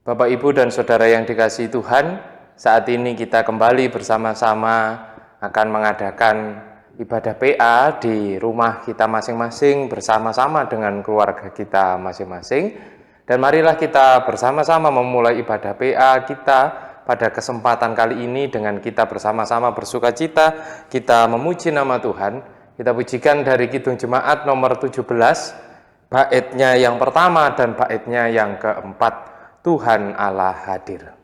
Bapak, Ibu, dan Saudara yang dikasihi Tuhan, saat ini kita kembali bersama-sama akan mengadakan ibadah PA di rumah kita masing-masing bersama-sama dengan keluarga kita masing-masing. Dan marilah kita bersama-sama memulai ibadah PA kita pada kesempatan kali ini dengan kita bersama-sama bersukacita, kita memuji nama Tuhan. Kita pujikan dari Kidung Jemaat nomor 17, baitnya yang pertama dan baitnya yang keempat. Tuhan Allah hadir.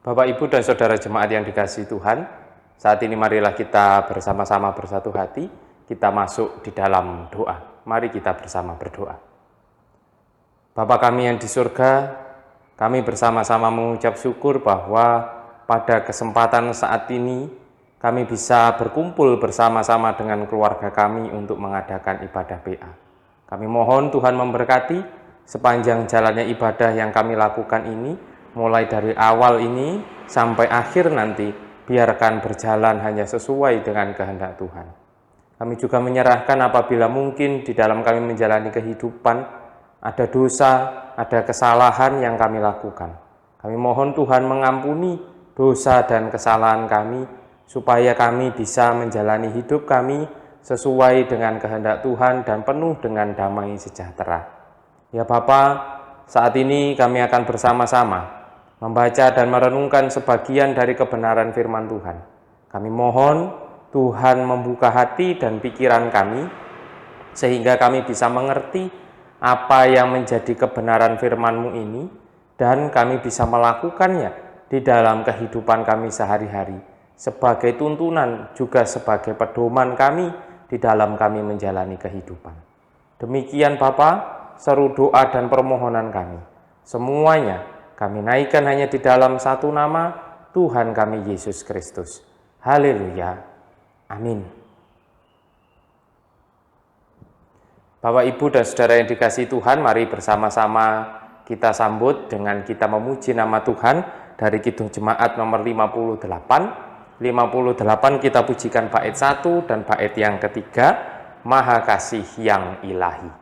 Bapak, Ibu, dan Saudara jemaat yang dikasihi Tuhan, saat ini marilah kita bersama-sama bersatu hati, kita masuk di dalam doa. Mari kita bersama berdoa. Bapa kami yang di surga, kami bersama-sama mengucap syukur bahwa pada kesempatan saat ini kami bisa berkumpul bersama-sama dengan keluarga kami untuk mengadakan ibadah PA. Kami mohon Tuhan memberkati sepanjang jalannya ibadah yang kami lakukan ini, mulai dari awal ini sampai akhir nanti, biarkan berjalan hanya sesuai dengan kehendak Tuhan. Kami juga menyerahkan apabila mungkin di dalam kami menjalani kehidupan, ada dosa, ada kesalahan yang kami lakukan. Kami mohon Tuhan mengampuni dosa dan kesalahan kami, supaya kami bisa menjalani hidup kami sesuai dengan kehendak Tuhan dan penuh dengan damai sejahtera. Ya Bapa, saat ini kami akan bersama-sama membaca dan merenungkan sebagian dari kebenaran firman Tuhan. Kami mohon Tuhan membuka hati dan pikiran kami, sehingga kami bisa mengerti apa yang menjadi kebenaran firman-Mu ini, dan kami bisa melakukannya di dalam kehidupan kami sehari-hari, sebagai tuntunan juga sebagai pedoman kami di dalam kami menjalani kehidupan. Demikian Bapa, seru doa dan permohonan kami. Semuanya kami naikkan hanya di dalam satu nama, Tuhan kami Yesus Kristus. Haleluya. Amin. Bapak, Ibu, dan Saudara yang dikasihi Tuhan, mari bersama-sama kita sambut dengan kita memuji nama Tuhan dari Kidung Jemaat nomor 58. 58 kita pujikan bait 1 dan bait yang ketiga, Maha Kasih yang Ilahi. Maha Kasih yang ilahi.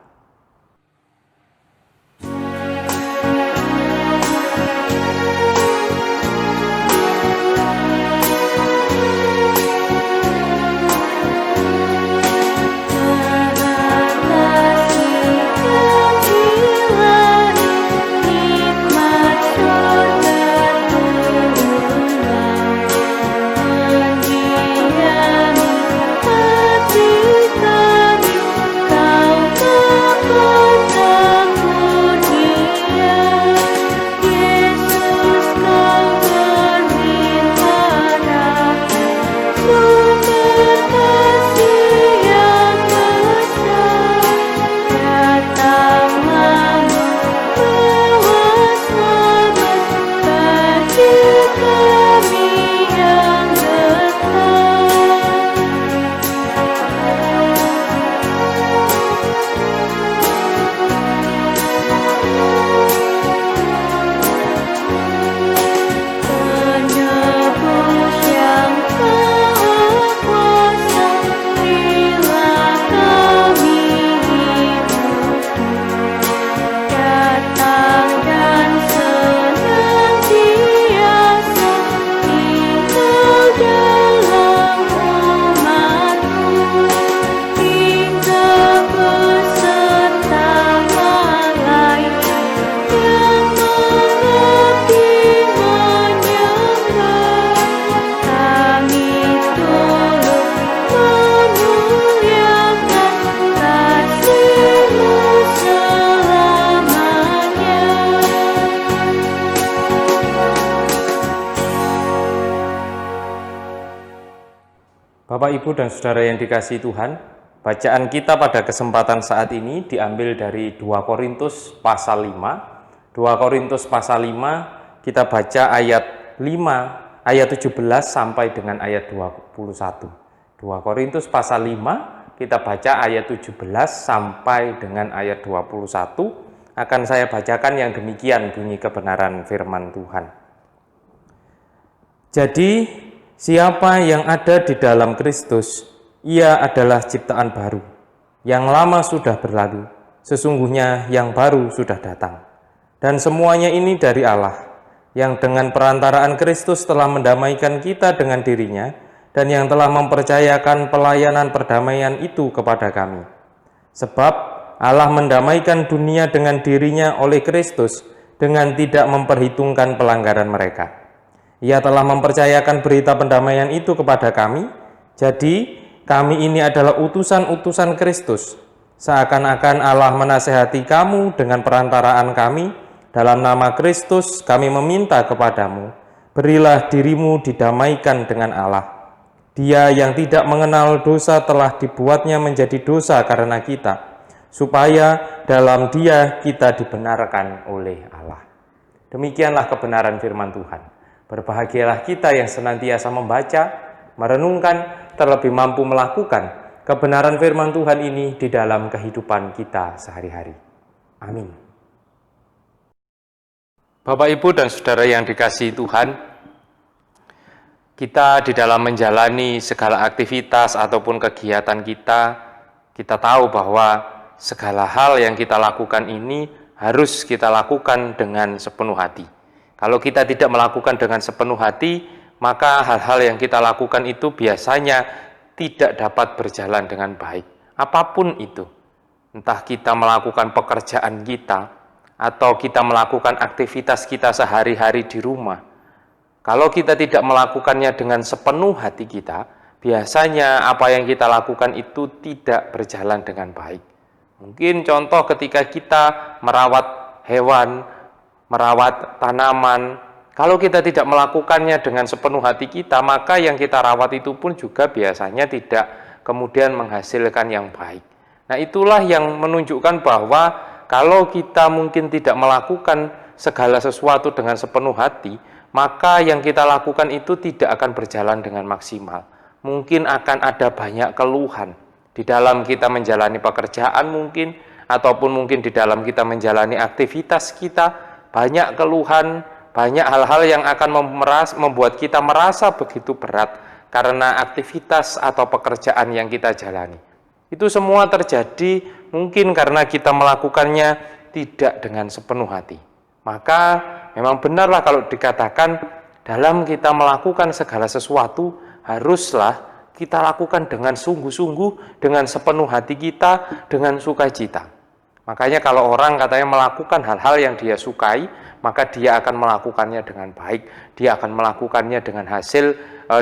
Bapak, Ibu, dan Saudara yang dikasihi Tuhan, bacaan kita pada kesempatan saat ini diambil dari 2 Korintus pasal 5. 2 Korintus pasal 5, kita baca ayat 5, ayat 17 sampai dengan ayat 21. 2 Korintus pasal 5, kita baca ayat 17 sampai dengan ayat 21. Akan saya bacakan yang demikian bunyi kebenaran firman Tuhan. Jadi, siapa yang ada di dalam Kristus, ia adalah ciptaan baru. Yang lama sudah berlalu, sesungguhnya yang baru sudah datang. Dan semuanya ini dari Allah, yang dengan perantaraan Kristus telah mendamaikan kita dengan dirinya, dan yang telah mempercayakan pelayanan perdamaian itu kepada kami. Sebab Allah mendamaikan dunia dengan dirinya oleh Kristus, dengan tidak memperhitungkan pelanggaran mereka. Ia telah mempercayakan berita pendamaian itu kepada kami, jadi kami ini adalah utusan-utusan Kristus. Seakan-akan Allah menasehati kamu dengan perantaraan kami, dalam nama Kristus kami meminta kepadamu, berilah dirimu didamaikan dengan Allah. Dia yang tidak mengenal dosa telah dibuatnya menjadi dosa karena kita, supaya dalam Dia kita dibenarkan oleh Allah. Demikianlah kebenaran firman Tuhan. Berbahagialah kita yang senantiasa membaca, merenungkan, terlebih mampu melakukan kebenaran firman Tuhan ini di dalam kehidupan kita sehari-hari. Amin. Bapak, Ibu, dan Saudara yang dikasihi Tuhan, kita di dalam menjalani segala aktivitas ataupun kegiatan kita tahu bahwa segala hal yang kita lakukan ini harus kita lakukan dengan sepenuh hati. Kalau kita tidak melakukan dengan sepenuh hati, maka hal-hal yang kita lakukan itu biasanya tidak dapat berjalan dengan baik. Apapun itu, entah kita melakukan pekerjaan kita, atau kita melakukan aktivitas kita sehari-hari di rumah. Kalau kita tidak melakukannya dengan sepenuh hati kita, biasanya apa yang kita lakukan itu tidak berjalan dengan baik. Mungkin contoh ketika kita merawat hewan, merawat tanaman, kalau kita tidak melakukannya dengan sepenuh hati kita, maka yang kita rawat itu pun juga biasanya tidak kemudian menghasilkan yang baik. Nah, itulah yang menunjukkan bahwa kalau kita mungkin tidak melakukan segala sesuatu dengan sepenuh hati, maka yang kita lakukan itu tidak akan berjalan dengan maksimal. Mungkin akan ada banyak keluhan di dalam kita menjalani pekerjaan mungkin, ataupun mungkin di dalam kita menjalani aktivitas kita, banyak keluhan, banyak hal-hal yang akan membuat kita merasa begitu berat karena aktivitas atau pekerjaan yang kita jalani. Itu semua terjadi mungkin karena kita melakukannya tidak dengan sepenuh hati. Maka memang benarlah kalau dikatakan dalam kita melakukan segala sesuatu haruslah kita lakukan dengan sungguh-sungguh, dengan sepenuh hati kita, dengan sukacita. Makanya kalau orang katanya melakukan hal-hal yang dia sukai, maka dia akan melakukannya dengan baik. Dia akan melakukannya dengan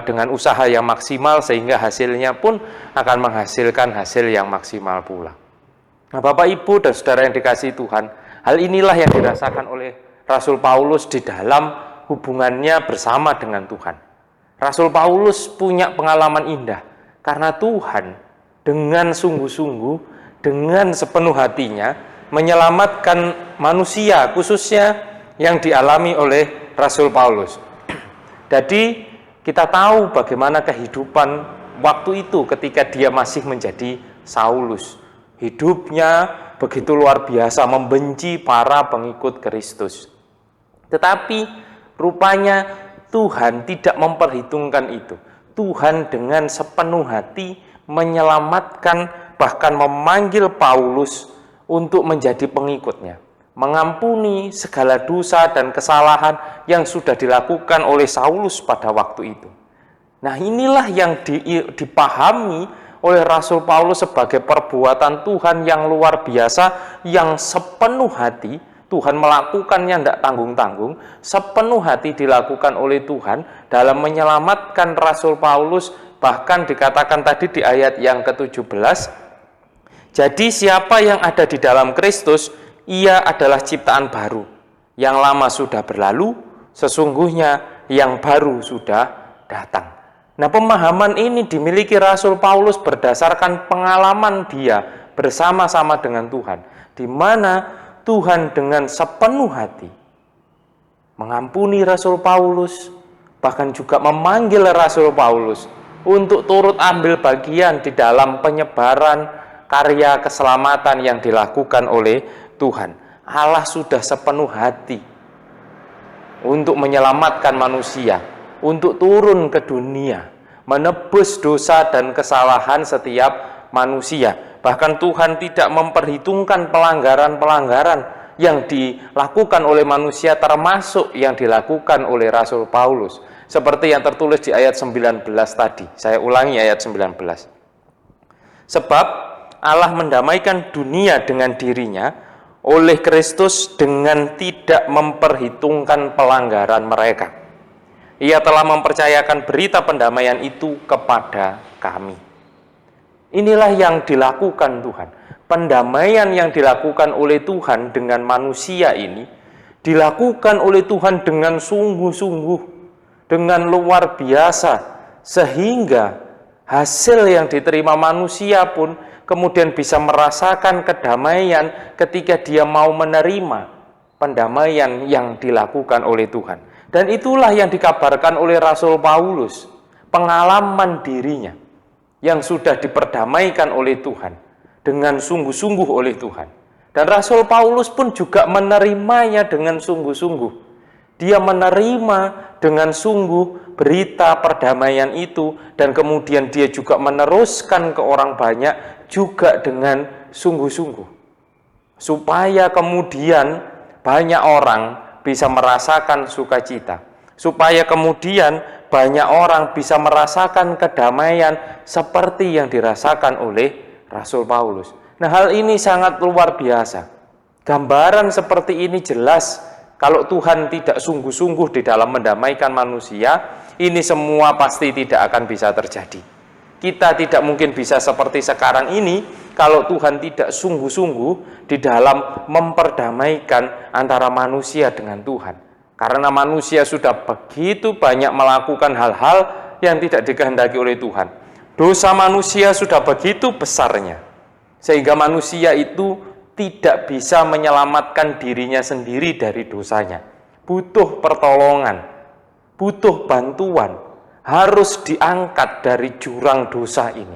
dengan usaha yang maksimal, sehingga hasilnya pun akan menghasilkan hasil yang maksimal pula. Nah, Bapak, Ibu, dan Saudara yang dikasihi Tuhan, hal inilah yang dirasakan oleh Rasul Paulus di dalam hubungannya bersama dengan Tuhan. Rasul Paulus punya pengalaman indah, karena Tuhan dengan sungguh-sungguh, dengan sepenuh hatinya menyelamatkan manusia, khususnya yang dialami oleh Rasul Paulus. Jadi kita tahu bagaimana kehidupan waktu itu ketika dia masih menjadi Saulus. Hidupnya begitu luar biasa, membenci para pengikut Kristus. Tetapi rupanya Tuhan tidak memperhitungkan itu. Tuhan dengan sepenuh hati menyelamatkan, bahkan memanggil Paulus untuk menjadi pengikutnya, mengampuni segala dosa dan kesalahan yang sudah dilakukan oleh Saulus pada waktu itu. Nah, inilah yang dipahami oleh Rasul Paulus sebagai perbuatan Tuhan yang luar biasa, yang sepenuh hati Tuhan melakukannya tidak tanggung-tanggung, sepenuh hati dilakukan oleh Tuhan dalam menyelamatkan Rasul Paulus. Bahkan dikatakan tadi di ayat yang ke-17, jadi siapa yang ada di dalam Kristus, ia adalah ciptaan baru. Yang lama sudah berlalu, sesungguhnya yang baru sudah datang. Nah, pemahaman ini dimiliki Rasul Paulus berdasarkan pengalaman dia bersama-sama dengan Tuhan, di mana Tuhan dengan sepenuh hati mengampuni Rasul Paulus, bahkan juga memanggil Rasul Paulus untuk turut ambil bagian di dalam penyebaran karya keselamatan yang dilakukan oleh Tuhan. Allah sudah sepenuh hati untuk menyelamatkan manusia, untuk turun ke dunia, menebus dosa dan kesalahan setiap manusia. Bahkan Tuhan tidak memperhitungkan pelanggaran-pelanggaran yang dilakukan oleh manusia, termasuk yang dilakukan oleh Rasul Paulus. Seperti yang tertulis di ayat 19 tadi. Saya ulangi ayat 19. Sebab Allah mendamaikan dunia dengan dirinya oleh Kristus dengan tidak memperhitungkan pelanggaran mereka. Ia telah mempercayakan berita pendamaian itu kepada kami. Inilah yang dilakukan Tuhan. Pendamaian yang dilakukan oleh Tuhan dengan manusia ini dilakukan oleh Tuhan dengan sungguh-sungguh, dengan luar biasa, sehingga hasil yang diterima manusia pun kemudian bisa merasakan kedamaian ketika dia mau menerima pendamaian yang dilakukan oleh Tuhan. Dan itulah yang dikabarkan oleh Rasul Paulus, pengalaman dirinya yang sudah diperdamaikan oleh Tuhan dengan sungguh-sungguh oleh Tuhan. Dan Rasul Paulus pun juga menerimanya dengan sungguh-sungguh. Dia menerima dengan sungguh berita perdamaian itu, dan kemudian dia juga meneruskan ke orang banyak juga dengan sungguh-sungguh, supaya kemudian banyak orang bisa merasakan sukacita, supaya kemudian banyak orang bisa merasakan kedamaian seperti yang dirasakan oleh Rasul Paulus. Nah, hal ini sangat luar biasa. Gambaran seperti ini jelas, kalau Tuhan tidak sungguh-sungguh di dalam mendamaikan manusia, ini semua pasti tidak akan bisa terjadi. Kita tidak mungkin bisa seperti sekarang ini kalau Tuhan tidak sungguh-sungguh di dalam memperdamaikan antara manusia dengan Tuhan. Karena manusia sudah begitu banyak melakukan hal-hal yang tidak dikehendaki oleh Tuhan. Dosa manusia sudah begitu besarnya, sehingga manusia itu tidak bisa menyelamatkan dirinya sendiri dari dosanya. Butuh pertolongan, butuh bantuan, harus diangkat dari jurang dosa ini.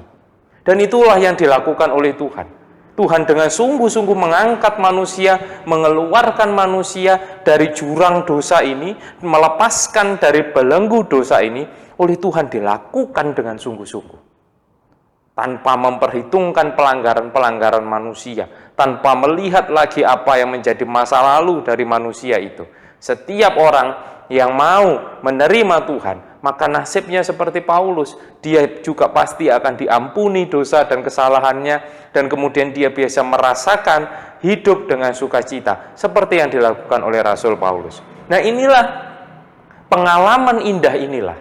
Dan itulah yang dilakukan oleh Tuhan. Tuhan dengan sungguh-sungguh mengangkat manusia, mengeluarkan manusia dari jurang dosa ini, melepaskan dari belenggu dosa ini, oleh Tuhan dilakukan dengan sungguh-sungguh. Tanpa memperhitungkan pelanggaran-pelanggaran manusia, tanpa melihat lagi apa yang menjadi masa lalu dari manusia itu. Setiap orang yang mau menerima Tuhan, maka nasibnya seperti Paulus, dia juga pasti akan diampuni dosa dan kesalahannya, dan kemudian dia bisa merasakan hidup dengan sukacita, seperti yang dilakukan oleh Rasul Paulus. Nah, inilah pengalaman indah inilah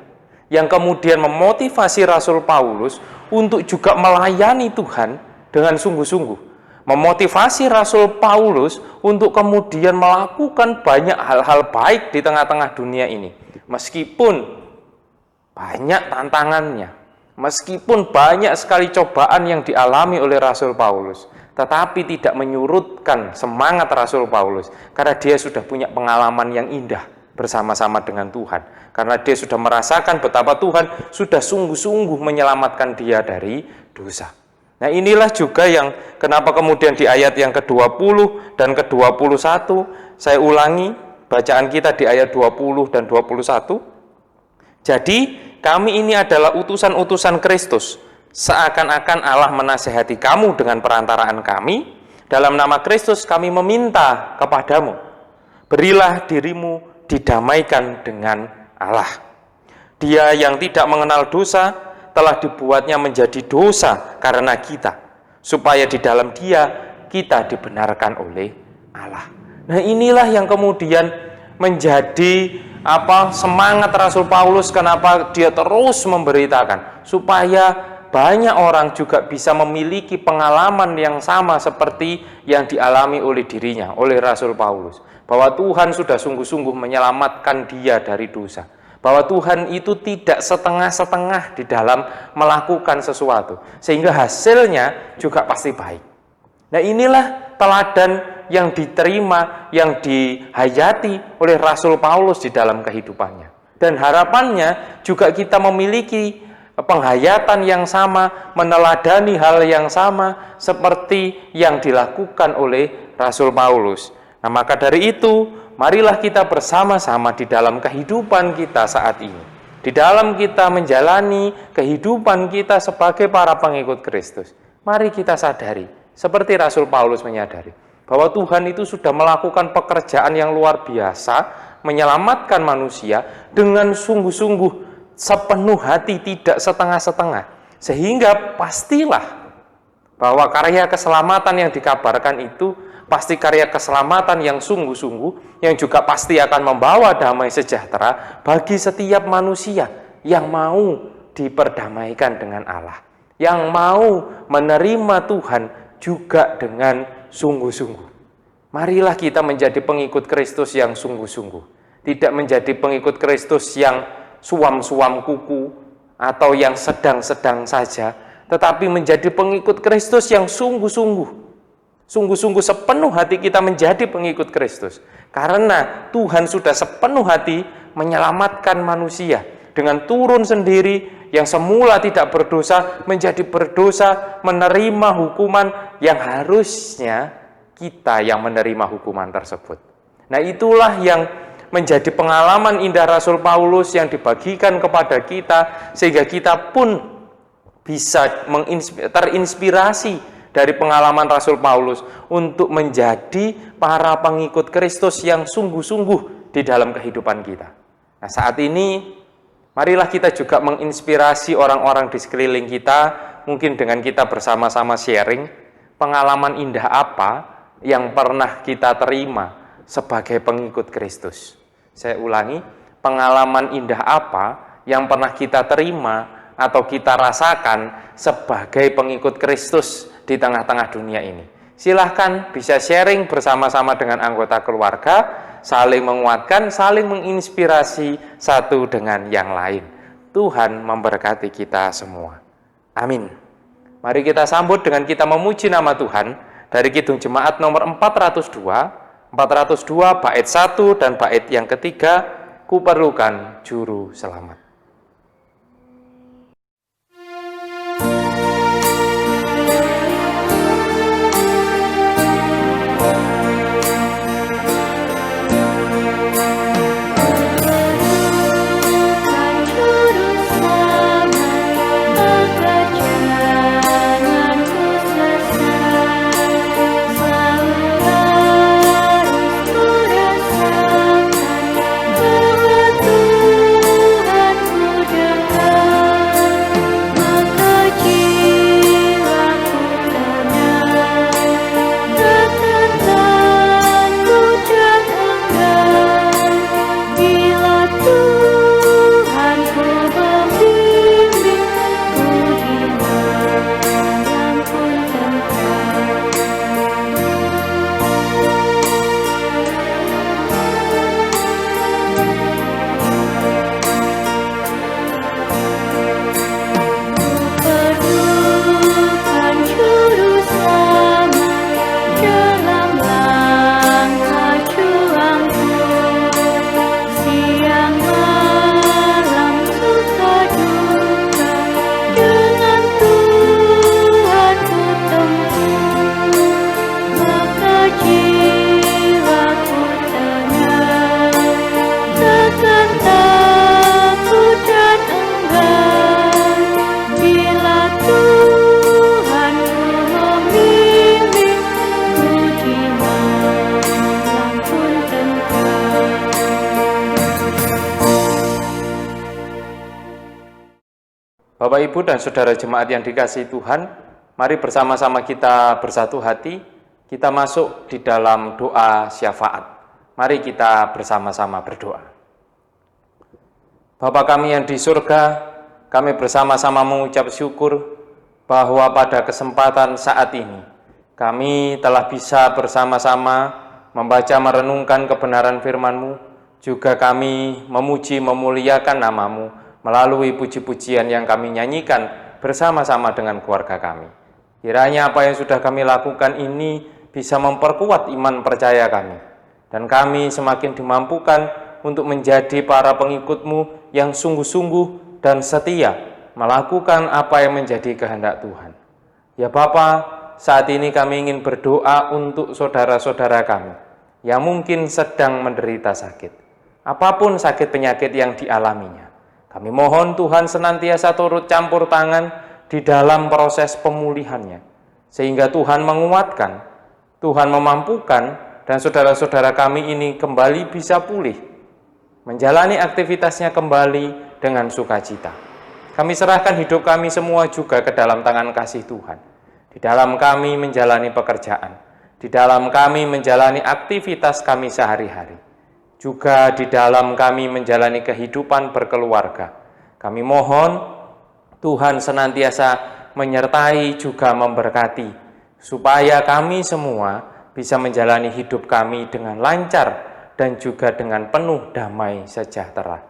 yang kemudian memotivasi Rasul Paulus untuk juga melayani Tuhan dengan sungguh-sungguh. Memotivasi Rasul Paulus untuk kemudian melakukan banyak hal-hal baik di tengah-tengah dunia ini. Meskipun banyak tantangannya, meskipun banyak sekali cobaan yang dialami oleh Rasul Paulus, tetapi tidak menyurutkan semangat Rasul Paulus, karena dia sudah punya pengalaman yang indah bersama-sama dengan Tuhan, karena dia sudah merasakan betapa Tuhan sudah sungguh-sungguh menyelamatkan dia dari dosa. Nah, inilah juga yang kenapa kemudian di ayat yang ke-20 dan ke-21, saya ulangi bacaan kita di ayat 20 dan 21. Jadi, kami ini adalah utusan-utusan Kristus, seakan-akan Allah menasihati kamu dengan perantaraan kami. Dalam nama Kristus kami meminta kepadamu, berilah dirimu didamaikan dengan Allah. Dia yang tidak mengenal dosa telah dibuatnya menjadi dosa karena kita, supaya di dalam Dia kita dibenarkan oleh Allah. Nah, inilah yang kemudian menjadi semangat Rasul Paulus, kenapa dia terus memberitakan supaya banyak orang juga bisa memiliki pengalaman yang sama seperti yang dialami oleh dirinya, oleh Rasul Paulus, bahwa Tuhan sudah sungguh-sungguh menyelamatkan dia dari dosa, Bahwa Tuhan itu tidak setengah-setengah di dalam melakukan sesuatu, sehingga hasilnya juga pasti baik. Nah, inilah teladan yang diterima, yang dihayati oleh Rasul Paulus di dalam kehidupannya. Dan harapannya juga kita memiliki penghayatan yang sama, meneladani hal yang sama seperti yang dilakukan oleh Rasul Paulus. Nah, maka dari itu, marilah kita bersama-sama di dalam kehidupan kita saat ini. Di dalam kita menjalani kehidupan kita sebagai para pengikut Kristus. Mari kita sadari, seperti Rasul Paulus menyadari, bahwa Tuhan itu sudah melakukan pekerjaan yang luar biasa, menyelamatkan manusia dengan sungguh-sungguh, sepenuh hati, tidak setengah-setengah. Sehingga pastilah bahwa karya keselamatan yang dikabarkan itu pasti karya keselamatan yang sungguh-sungguh, yang juga pasti akan membawa damai sejahtera bagi setiap manusia yang mau diperdamaikan dengan Allah, yang mau menerima Tuhan juga dengan sungguh-sungguh. Marilah kita menjadi pengikut Kristus yang sungguh-sungguh, tidak menjadi pengikut Kristus yang suam-suam kuku atau yang sedang-sedang saja, tetapi menjadi pengikut Kristus yang sungguh-sungguh. Sungguh-sungguh sepenuh hati kita menjadi pengikut Kristus. Karena Tuhan sudah sepenuh hati menyelamatkan manusia. Dengan turun sendiri yang semula tidak berdosa menjadi berdosa, menerima hukuman yang harusnya kita yang menerima hukuman tersebut. Nah, itulah yang menjadi pengalaman indah Rasul Paulus yang dibagikan kepada kita, sehingga kita pun bisa terinspirasi dari pengalaman Rasul Paulus untuk menjadi para pengikut Kristus yang sungguh-sungguh di dalam kehidupan kita. Nah, saat ini marilah kita juga menginspirasi orang-orang di sekeliling kita, mungkin dengan kita bersama-sama sharing pengalaman indah apa yang pernah kita terima sebagai pengikut Kristus. Saya ulangi, pengalaman indah apa yang pernah kita terima atau kita rasakan sebagai pengikut Kristus di tengah-tengah dunia ini. Silahkan bisa sharing bersama-sama dengan anggota keluarga, saling menguatkan, saling menginspirasi satu dengan yang lain. Tuhan memberkati kita semua. Amin. Mari kita sambut dengan kita memuji nama Tuhan dari Kidung Jemaat nomor 402 bait 1 dan bait yang ketiga, Kuperlukan Juru Selamat. Bapak, Ibu, dan Saudara Jemaat yang dikasihi Tuhan, mari bersama-sama kita bersatu hati, kita masuk di dalam doa syafaat. Mari kita bersama-sama berdoa. Bapa kami yang di surga, kami bersama-sama mengucap syukur bahwa pada kesempatan saat ini, kami telah bisa bersama-sama membaca merenungkan kebenaran firman-Mu, juga kami memuji memuliakan nama-Mu melalui puji-pujian yang kami nyanyikan bersama-sama dengan keluarga kami. Kiranya apa yang sudah kami lakukan ini bisa memperkuat iman percaya kami, dan kami semakin dimampukan untuk menjadi para pengikut-Mu yang sungguh-sungguh dan setia melakukan apa yang menjadi kehendak Tuhan. Ya Bapa, saat ini kami ingin berdoa untuk saudara-saudara kami yang mungkin sedang menderita sakit. Apapun sakit penyakit yang dialaminya, kami mohon Tuhan senantiasa turut campur tangan di dalam proses pemulihannya, sehingga Tuhan menguatkan, Tuhan memampukan, dan saudara-saudara kami ini kembali bisa pulih, menjalani aktivitasnya kembali dengan sukacita. Kami serahkan hidup kami semua juga ke dalam tangan kasih Tuhan. Di dalam kami menjalani pekerjaan, di dalam kami menjalani aktivitas kami sehari-hari, juga di dalam kami menjalani kehidupan berkeluarga. Kami mohon Tuhan senantiasa menyertai juga memberkati, supaya kami semua bisa menjalani hidup kami dengan lancar dan juga dengan penuh damai sejahtera.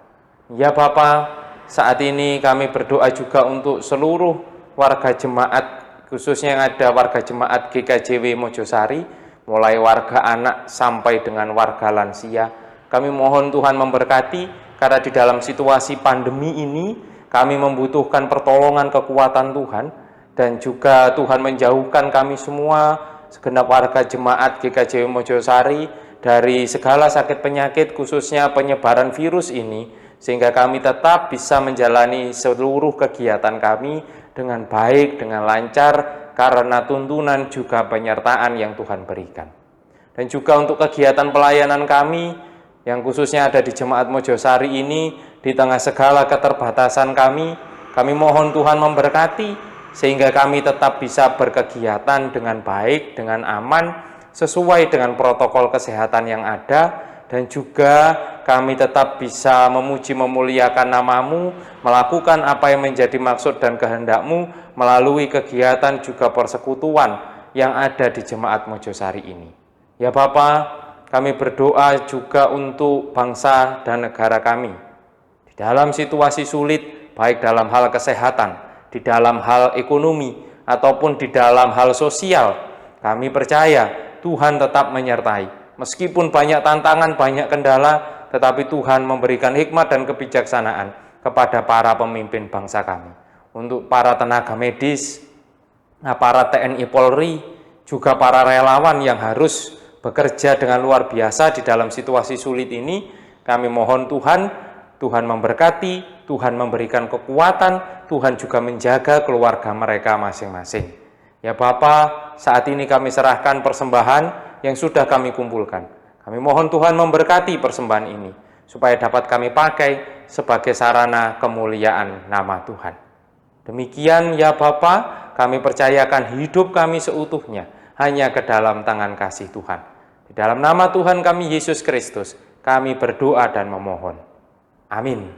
Ya Bapa, saat ini kami berdoa juga untuk seluruh warga jemaat, khususnya yang ada warga jemaat GKJW Mojosari, mulai warga anak sampai dengan warga lansia. Kami mohon Tuhan memberkati, karena di dalam situasi pandemi ini kami membutuhkan pertolongan kekuatan Tuhan, dan juga Tuhan menjauhkan kami semua, segenap warga jemaat GKJW Mojosari, dari segala sakit penyakit, khususnya penyebaran virus ini, sehingga kami tetap bisa menjalani seluruh kegiatan kami dengan baik, dengan lancar, karena tuntunan juga penyertaan yang Tuhan berikan. Dan juga untuk kegiatan pelayanan kami, yang khususnya ada di Jemaat Mojosari ini, di tengah segala keterbatasan kami mohon Tuhan memberkati, sehingga kami tetap bisa berkegiatan dengan baik, dengan aman, sesuai dengan protokol kesehatan yang ada, dan juga kami tetap bisa memuji memuliakan nama-Mu, melakukan apa yang menjadi maksud dan kehendak-Mu melalui kegiatan juga persekutuan yang ada di Jemaat Mojosari ini. Ya Bapa, kami berdoa juga untuk bangsa dan negara kami. Di dalam situasi sulit, baik dalam hal kesehatan, di dalam hal ekonomi, ataupun di dalam hal sosial, kami percaya Tuhan tetap menyertai. Meskipun banyak tantangan, banyak kendala, tetapi Tuhan memberikan hikmat dan kebijaksanaan kepada para pemimpin bangsa kami. Untuk para tenaga medis, aparat TNI Polri, juga para relawan yang harus bekerja dengan luar biasa di dalam situasi sulit ini, kami mohon Tuhan memberkati, Tuhan memberikan kekuatan, Tuhan juga menjaga keluarga mereka masing-masing. Ya Bapa, saat ini kami serahkan persembahan yang sudah kami kumpulkan. Kami mohon Tuhan memberkati persembahan ini, supaya dapat kami pakai sebagai sarana kemuliaan nama Tuhan. Demikian ya Bapa, kami percayakan hidup kami seutuhnya hanya ke dalam tangan kasih Tuhan. Di dalam nama Tuhan kami Yesus Kristus, kami berdoa dan memohon. Amin.